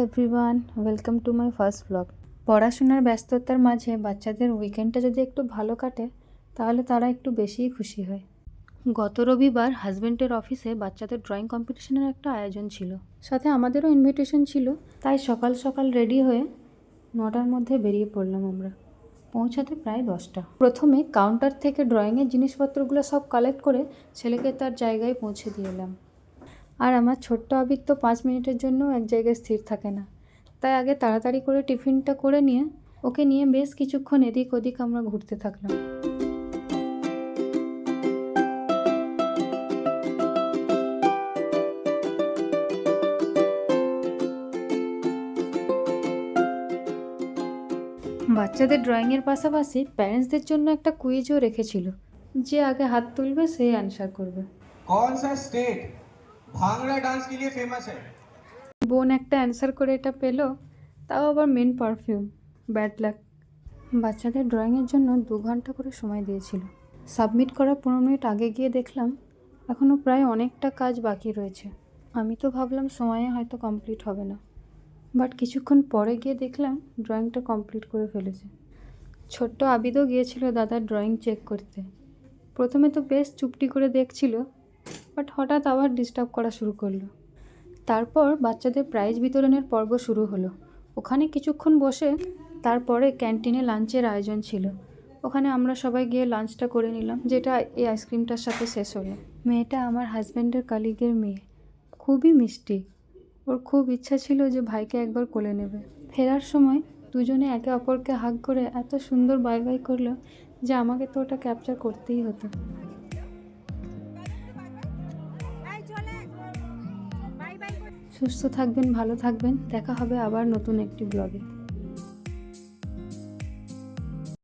Everyone, welcome to my first blog. পড়াশোনার ব্যস্ততার মাঝে বাচ্চাদের উইকেন্ডটা যদি একটু ভালো কাটে তাহলে তারা একটু বেশিই খুশি হয়। গত রবিবার হাজব্যান্ডের অফিসে বাচ্চাদের ড্রয়িং কম্পিটিশনের একটা আয়োজন ছিল, সাথে আমাদেরও ইনভিটেশন ছিল। তাই সকাল সকাল রেডি হয়ে 9টার মধ্যে বেরিয়ে পড়লাম আমরা, পৌঁছাতে প্রায় 10টা। প্রথমে কাউন্টার থেকে ড্রয়িংয়ের জিনিসপত্রগুলো সব কালেক্ট করে ছেলেকে তার জায়গায় পৌঁছে দিয়ে এলাম। আর আমার ছোট্ট আবির তো 5 মিনিটের জন্য এক জায়গায় স্থির থাকে না, তাই আগে তাড়াতাড়ি করে টিফিনটা করে নিয়ে ওকে নিয়ে বেশ কিছুক্ষণ এদিক ওদিক আমরা ঘুরতে থাকলাম। বাচ্চাদের ড্রয়িংয়ের পাশাপাশি প্যারেন্টসদের জন্য একটা কুইজও রেখেছিল, যে আগে হাত তুলবে সেই অ্যান্সার করবে। कौन सा स्टेट भांगड़ा डांस के लिए फेमस है? বোন একটা অ্যান্সার করে এটা পেলো, তাও আবার মেন পারফিউম। Bad luck. বাচ্চাদের ড্রয়িংয়ের জন্য 2 ঘন্টা করে সময় দিয়েছিল। সাবমিট করার 15 মিনিট আগে গিয়ে দেখলাম এখনও প্রায় অনেকটা কাজ বাকি রয়েছে। আমি তো ভাবলাম সময়ে হয়তো কমপ্লিট হবে না, বাট কিছুক্ষণ পরে গিয়ে দেখলাম ড্রয়িংটা কমপ্লিট করে ফেলেছে। ছোট্ট আবিদও গিয়েছিল দাদার ড্রয়িং চেক করতে। প্রথমে তো বেশ চুপটি করে দেখছিল, বাট হঠাৎ আবার ডিস্টার্ব করা শুরু করলো। তারপর বাচ্চাদের প্রাইজ বিতরণের পর্ব শুরু হলো। ওখানে কিছুক্ষণ বসে তারপরে ক্যান্টিনে লাঞ্চের আয়োজন ছিল। ওখানে আমরা সবাই গিয়ে লাঞ্চটা করে নিলাম, যেটা এই আইসক্রিমটার সাথে শেষ হলো। মেয়েটা আমার হাজব্যান্ডের কালিগের মেয়ে, খুবই মিষ্টি। ওর খুব ইচ্ছা ছিল যে ভাইকে একবার কোলে নেবে। ফেরার সময় দুজনে একে অপরকে হাগ করে এত সুন্দর বাই বাই করলো যে আমাকে তো ওটা ক্যাপচার করতেই হতো। সুস্থ থাকবেন, ভালো থাকবেন, দেখা হবে আবার নতুন একটি ব্লগে।